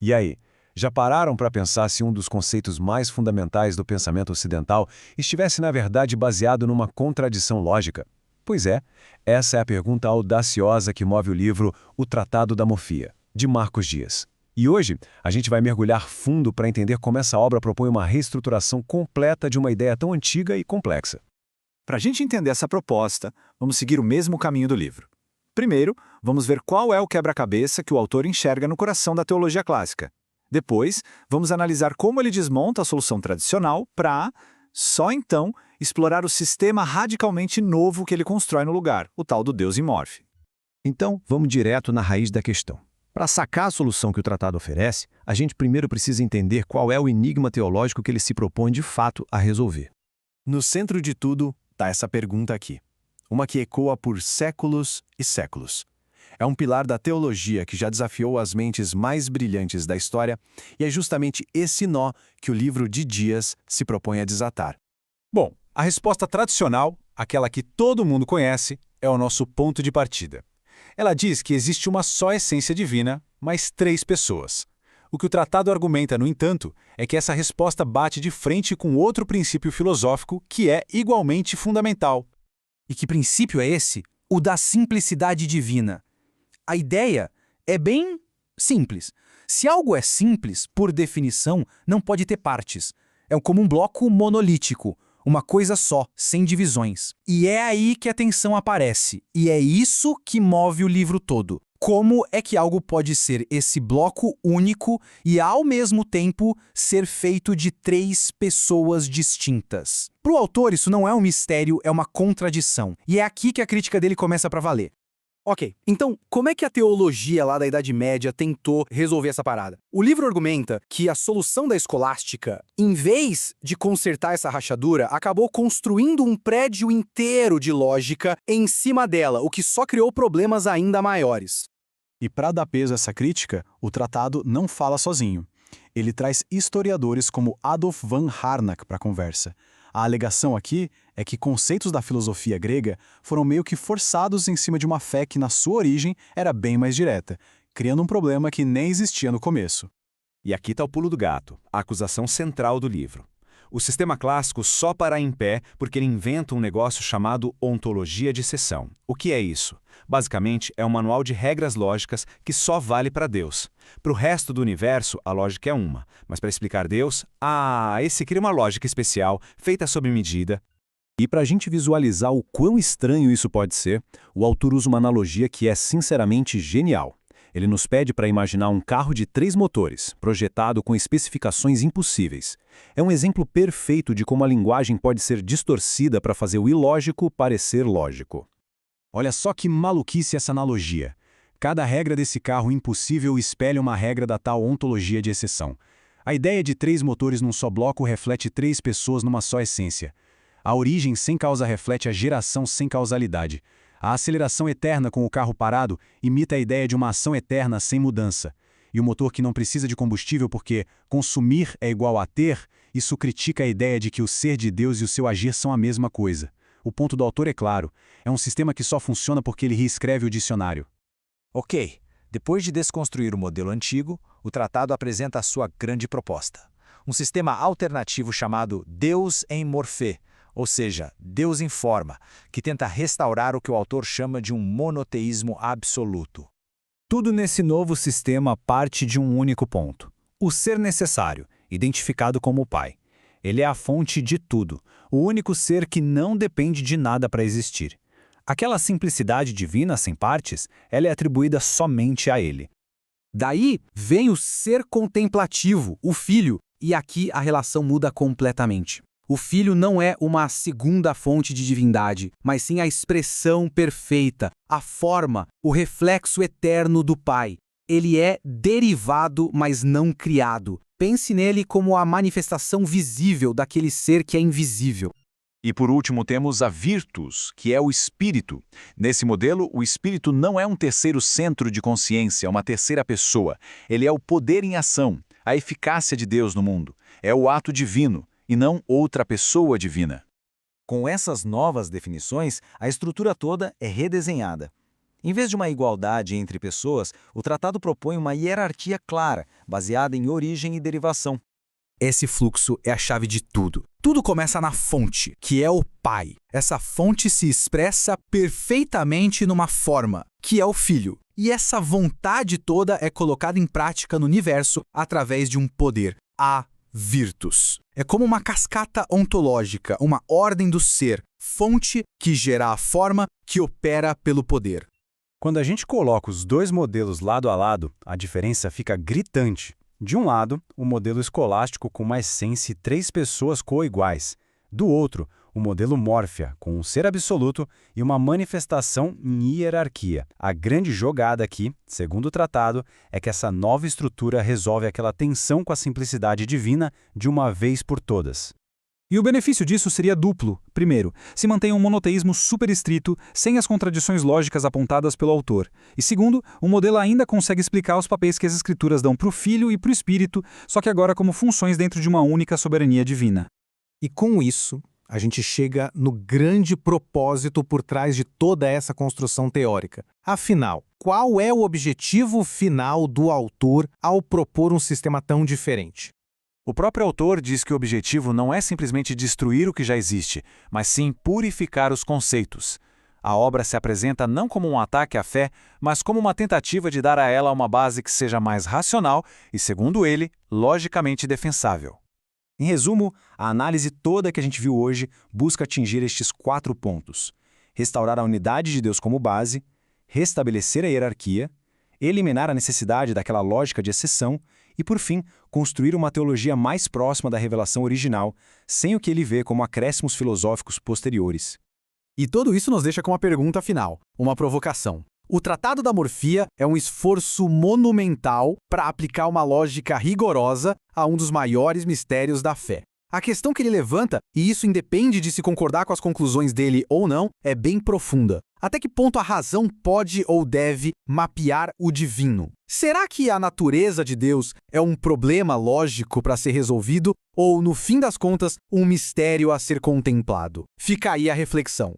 E aí, já pararam para pensar se um dos conceitos mais fundamentais do pensamento ocidental estivesse, na verdade, baseado numa contradição lógica? Pois é, essa é a pergunta audaciosa que move o livro O Tratado da Morfia, de Marcos Dias. E hoje, a gente vai mergulhar fundo para entender como essa obra propõe uma reestruturação completa de uma ideia tão antiga e complexa. Para a gente entender essa proposta, vamos seguir o mesmo caminho do livro. Primeiro, vamos ver qual é o quebra-cabeça que o autor enxerga no coração da teologia clássica. Depois, vamos analisar como ele desmonta a solução tradicional para, só então, explorar o sistema radicalmente novo que ele constrói no lugar, o tal do Deus em Morfe. Então, vamos direto na raiz da questão. Para sacar a solução que o tratado oferece, a gente primeiro precisa entender qual é o enigma teológico que ele se propõe de fato a resolver. No centro de tudo está essa pergunta aqui, uma que ecoa por séculos e séculos. É um pilar da teologia que já desafiou as mentes mais brilhantes da história, e é justamente esse nó que o livro de Dias se propõe a desatar. Bom, a resposta tradicional, aquela que todo mundo conhece, é o nosso ponto de partida. Ela diz que existe uma só essência divina, mas 3 pessoas. O que o tratado argumenta, no entanto, é que essa resposta bate de frente com outro princípio filosófico que é igualmente fundamental. E que princípio é esse? O da simplicidade divina. A ideia é bem simples. Se algo é simples, por definição, não pode ter partes. É como um bloco monolítico, uma coisa só, sem divisões. E é aí que a tensão aparece. E é isso que move o livro todo. Como é que algo pode ser esse bloco único e, ao mesmo tempo, ser feito de 3 pessoas distintas? Para o autor, isso não é um mistério, é uma contradição. E é aqui que a crítica dele começa para valer. Ok, então, como é que a teologia lá da Idade Média tentou resolver essa parada? O livro argumenta que a solução da escolástica, em vez de consertar essa rachadura, acabou construindo um prédio inteiro de lógica em cima dela, o que só criou problemas ainda maiores. E para dar peso a essa crítica, o tratado não fala sozinho. Ele traz historiadores como Adolf von Harnack para a conversa. A alegação aqui é que conceitos da filosofia grega foram meio que forçados em cima de uma fé que, na sua origem, era bem mais direta, criando um problema que nem existia no começo. E aqui está o pulo do gato, a acusação central do livro. O sistema clássico só para em pé porque ele inventa um negócio chamado ontologia de seção. O que é isso? Basicamente, é um manual de regras lógicas que só vale para Deus. Para o resto do universo, a lógica é uma. Mas para explicar Deus, esse cria uma lógica especial, feita sob medida. E para a gente visualizar o quão estranho isso pode ser, o autor usa uma analogia que é sinceramente genial. Ele nos pede para imaginar um carro de 3 motores, projetado com especificações impossíveis. É um exemplo perfeito de como a linguagem pode ser distorcida para fazer o ilógico parecer lógico. Olha só que maluquice essa analogia. Cada regra desse carro impossível espelha uma regra da tal ontologia de exceção. A ideia de 3 motores num só bloco reflete 3 pessoas numa só essência. A origem sem causa reflete a geração sem causalidade. A aceleração eterna com o carro parado imita a ideia de uma ação eterna sem mudança. E o motor que não precisa de combustível porque consumir é igual a ter, isso critica a ideia de que o ser de Deus e o seu agir são a mesma coisa. O ponto do autor é claro, é um sistema que só funciona porque ele reescreve o dicionário. Ok, depois de desconstruir o modelo antigo, o tratado apresenta a sua grande proposta. Um sistema alternativo chamado Deus em Morfé, ou seja, Deus em forma, que tenta restaurar o que o autor chama de um monoteísmo absoluto. Tudo nesse novo sistema parte de um único ponto: o ser necessário, identificado como o Pai. Ele é a fonte de tudo, o único ser que não depende de nada para existir. Aquela simplicidade divina sem partes, ela é atribuída somente a ele. Daí vem o ser contemplativo, o Filho, e aqui a relação muda completamente. O Filho não é uma segunda fonte de divindade, mas sim a expressão perfeita, a forma, o reflexo eterno do Pai. Ele é derivado, mas não criado. Pense nele como a manifestação visível daquele ser que é invisível. E por último temos a Virtus, que é o Espírito. Nesse modelo, o Espírito não é um terceiro centro de consciência, é uma terceira pessoa. Ele é o poder em ação, a eficácia de Deus no mundo. É o ato divino, e não outra pessoa divina. Com essas novas definições, a estrutura toda é redesenhada. Em vez de uma igualdade entre pessoas, o tratado propõe uma hierarquia clara, baseada em origem e derivação. Esse fluxo é a chave de tudo. Tudo começa na fonte, que é o Pai. Essa fonte se expressa perfeitamente numa forma, que é o Filho. E essa vontade toda é colocada em prática no universo através de um poder, a Virtus. É como uma cascata ontológica, uma ordem do ser, fonte que gera a forma que opera pelo poder. Quando a gente coloca os dois modelos lado a lado, a diferença fica gritante. De um lado, o modelo escolástico com uma essência e 3 pessoas coiguais. Do outro, o modelo Mórfia, com um ser absoluto e uma manifestação em hierarquia. A grande jogada aqui, segundo o tratado, é que essa nova estrutura resolve aquela tensão com a simplicidade divina de uma vez por todas. E o benefício disso seria duplo. Primeiro, se mantém um monoteísmo super estrito, sem as contradições lógicas apontadas pelo autor. E segundo, o modelo ainda consegue explicar os papéis que as escrituras dão para o Filho e para o Espírito, só que agora como funções dentro de uma única soberania divina. E com isso, a gente chega no grande propósito por trás de toda essa construção teórica. Afinal, qual é o objetivo final do autor ao propor um sistema tão diferente? O próprio autor diz que o objetivo não é simplesmente destruir o que já existe, mas sim purificar os conceitos. A obra se apresenta não como um ataque à fé, mas como uma tentativa de dar a ela uma base que seja mais racional e, segundo ele, logicamente defensável. Em resumo, a análise toda que a gente viu hoje busca atingir estes 4 pontos: restaurar a unidade de Deus como base, restabelecer a hierarquia, eliminar a necessidade daquela lógica de exceção e, por fim, construir uma teologia mais próxima da revelação original, sem o que ele vê como acréscimos filosóficos posteriores. E tudo isso nos deixa com uma pergunta final, uma provocação. O Tratado da Morfia é um esforço monumental para aplicar uma lógica rigorosa a um dos maiores mistérios da fé. A questão que ele levanta, e isso independe de se concordar com as conclusões dele ou não, é bem profunda. Até que ponto a razão pode ou deve mapear o divino? Será que a natureza de Deus é um problema lógico para ser resolvido ou, no fim das contas, um mistério a ser contemplado? Fica aí a reflexão.